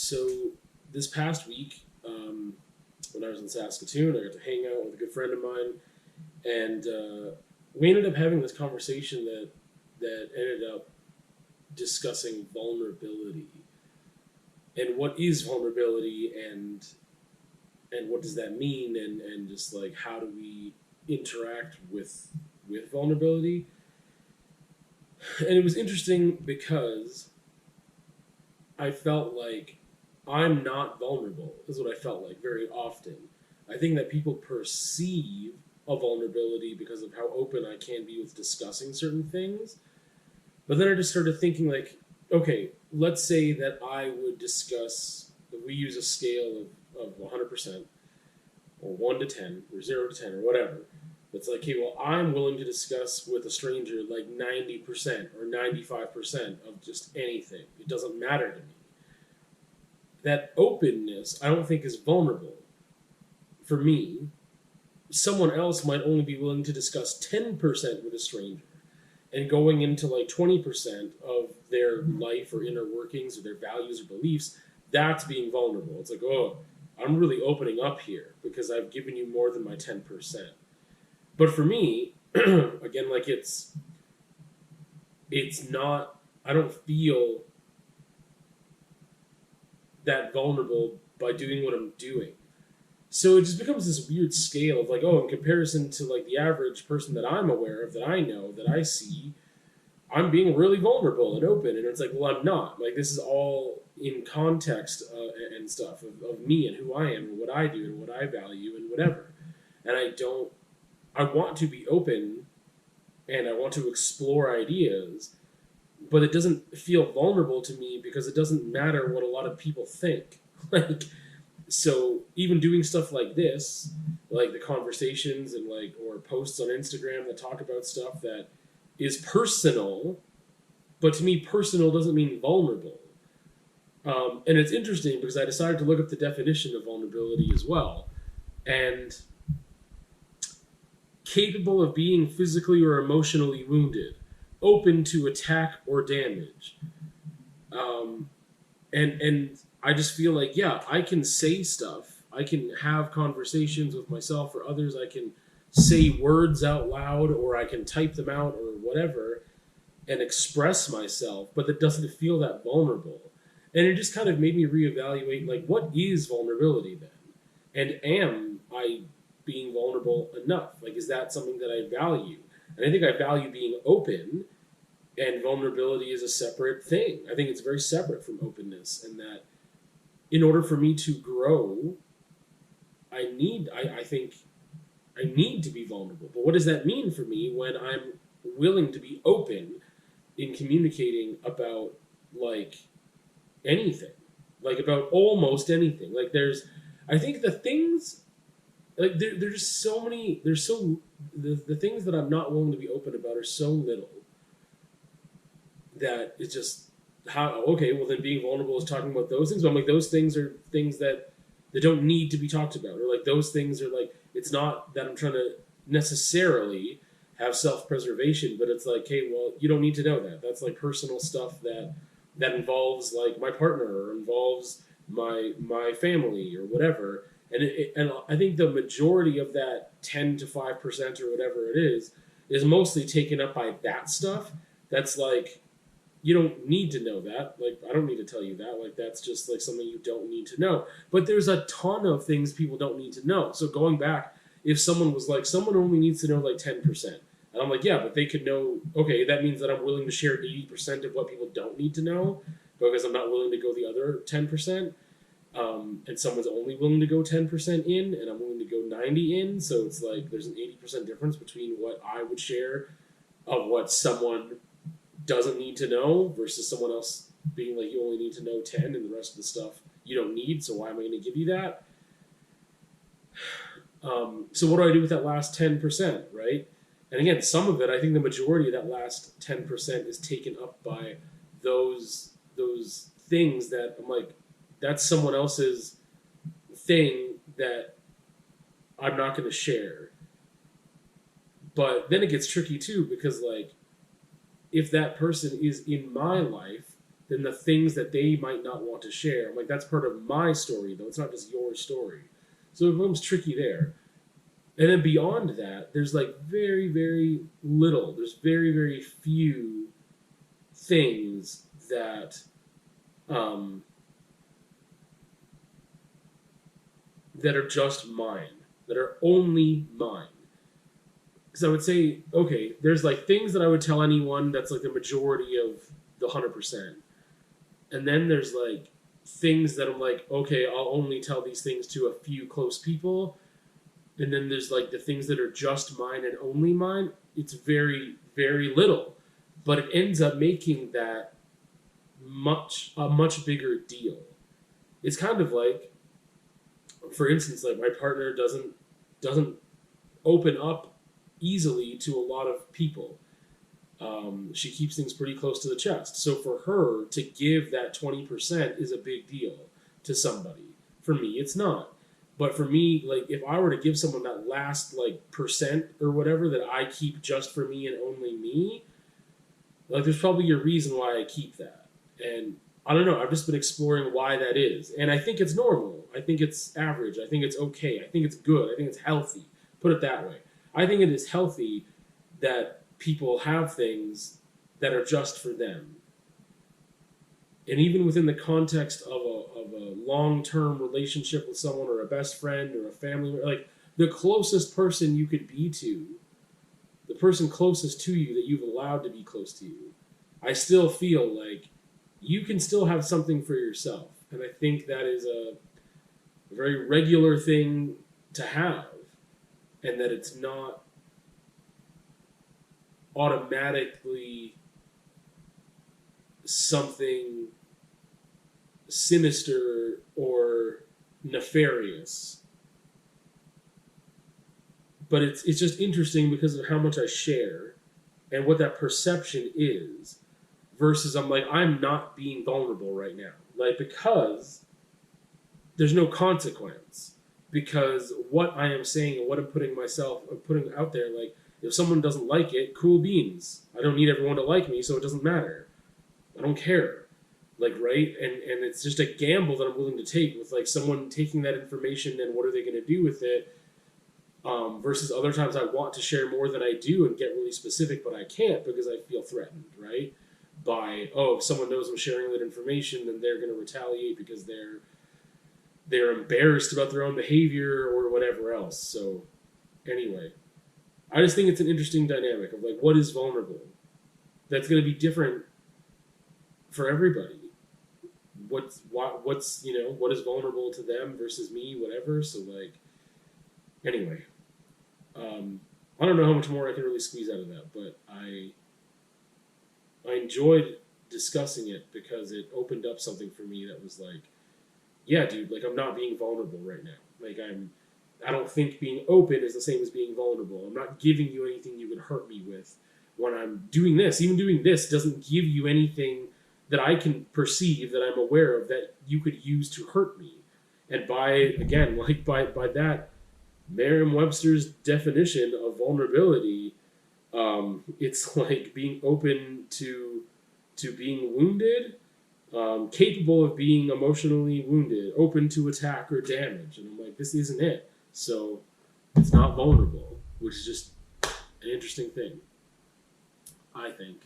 So this past week, when I was in Saskatoon, I got to hang out with a good friend of mine, and we ended up having this conversation that ended up discussing vulnerability and what is vulnerability and what does that mean and just like how do we interact with vulnerability. And it was interesting because I felt like I'm not vulnerable, is what I felt like very often. I think that people perceive a vulnerability because of how open I can be with discussing certain things. But then I just started thinking, like, okay, let's say that I would discuss, if we use a scale of 100%, or 1 to 10, or 0 to 10, or whatever. It's like, hey, well, I'm willing to discuss with a stranger like 90% or 95% of just anything. It doesn't matter to me. That openness, I don't think, is vulnerable. For me, someone else might only be willing to discuss 10% with a stranger. And going into like 20% of their life or inner workings or their values or beliefs, that's being vulnerable. It's like, oh, I'm really opening up here because I've given you more than my 10%. But for me, again, like it's not, I don't feel that vulnerable by doing what I'm doing. So it just becomes this weird scale of like, oh, in comparison to like the average person that I'm aware of, that I know, that I see, I'm being really vulnerable and open. And it's like, well, I'm not. Like, this is all in context and stuff of me and who I am and what I do and what I value and whatever. And I want to be open and I want to explore ideas, but it doesn't feel vulnerable to me because it doesn't matter what a lot of people think. Like, so even doing stuff like this, like the conversations and like or posts on Instagram that talk about stuff that is personal, but to me personal doesn't mean vulnerable. And it's interesting because I decided to look up the definition of vulnerability as well, and capable of being physically or emotionally wounded, open to attack or damage. And I just feel like, yeah, I can say stuff. I can have conversations with myself or others. I can say words out loud or I can type them out or whatever and express myself, but that doesn't feel that vulnerable. And it just kind of made me reevaluate, like, what is vulnerability then? And am I being vulnerable enough? Like, is that something that I value? And I think I value being open, and vulnerability is a separate thing. I think it's very separate from openness, and that in order for me to grow, I think I need to be vulnerable. But what does that mean for me when I'm willing to be open in communicating about like anything, like about almost anything? Like I think the things, like there's just so many, the things that I'm not willing to be open about are so little that it's just how, okay, well then being vulnerable is talking about those things. But I'm like, those things are things that don't need to be talked about, or like those things are like, it's not that I'm trying to necessarily have self-preservation, but it's like, hey, well, you don't need to know that. That's like personal stuff that involves like my partner or involves my family or whatever. And I think the majority of that 10 to 5% or whatever it is mostly taken up by that stuff. That's like, you don't need to know that. Like, I don't need to tell you that. Like, that's just like something you don't need to know. But there's a ton of things people don't need to know. So going back, if someone was like, someone only needs to know like 10%. And I'm like, yeah, but they could know, okay, that means that I'm willing to share 80% of what people don't need to know because I'm not willing to go the other 10%. And someone's only willing to go 10% in, and I'm willing to go 90 in. So it's like there's an 80% difference between what I would share of what someone doesn't need to know versus someone else being like, you only need to know 10 and the rest of the stuff you don't need, so why am I going to give you that? So what do I do with that last 10%, right? And again, some of it, I think the majority of that last 10% is taken up by those things that I'm like, that's someone else's thing that I'm not going to share. But then it gets tricky too, because like, if that person is in my life, than the things that they might not want to share. I'm like, that's part of my story, though. It's not just your story. So it becomes tricky there. And then beyond that, there's like very, very little. There's very, very few things that that are just mine, that are only mine. Because I would say, okay, there's like things that I would tell anyone that's like the majority of the 100%. And then there's like things that I'm like, okay, I'll only tell these things to a few close people. And then there's like the things that are just mine and only mine. It's very, very little. But it ends up making that a much bigger deal. It's kind of like, for instance, like my partner doesn't open up easily to a lot of people. She keeps things pretty close to the chest. So for her to give that 20% is a big deal to somebody. For me, it's not. But for me, like if I were to give someone that last like percent or whatever that I keep just for me and only me, like there's probably a reason why I keep that. And I don't know, I've just been exploring why that is. And I think it's normal. I think it's average. I think it's okay. I think it's good. I think it's healthy. Put it that way. I think it is healthy that people have things that are just for them. And even within the context of a long-term relationship with someone or a best friend or a family member, like the closest person you could be to, the person closest to you that you've allowed to be close to you, I still feel like you can still have something for yourself. And I think that is a very regular thing to have, and that it's not automatically something sinister or nefarious. But it's just interesting because of how much I share and what that perception is, versus I'm like, I'm not being vulnerable right now. Like, because there's no consequence. Because what I am saying and what I'm putting out there, like, if someone doesn't like it, cool beans. I don't need everyone to like me, so it doesn't matter. I don't care. Like, right? And it's just a gamble that I'm willing to take with, like, someone taking that information and what are they going to do with it, versus other times I want to share more than I do and get really specific, but I can't because I feel threatened, right? By, if someone knows I'm sharing that information, then they're going to retaliate because they're embarrassed about their own behavior or whatever else. So, anyway, I just think it's an interesting dynamic of like, what is vulnerable? That's going to be different for everybody. What is vulnerable to them versus me, whatever. So like, anyway, I don't know how much more I can really squeeze out of that, but I enjoyed discussing it because it opened up something for me that was like, yeah, dude, like I'm not being vulnerable right now. Like I don't think being open is the same as being vulnerable. I'm not giving you anything you would hurt me with when I'm doing this. Even doing this doesn't give you anything that I can perceive, that I'm aware of, that you could use to hurt me. And by that Merriam-Webster's definition of vulnerability, it's like being open to being wounded, capable of being emotionally wounded, open to attack or damage. And I'm like, this isn't it. So it's not vulnerable, which is just an interesting thing, I think.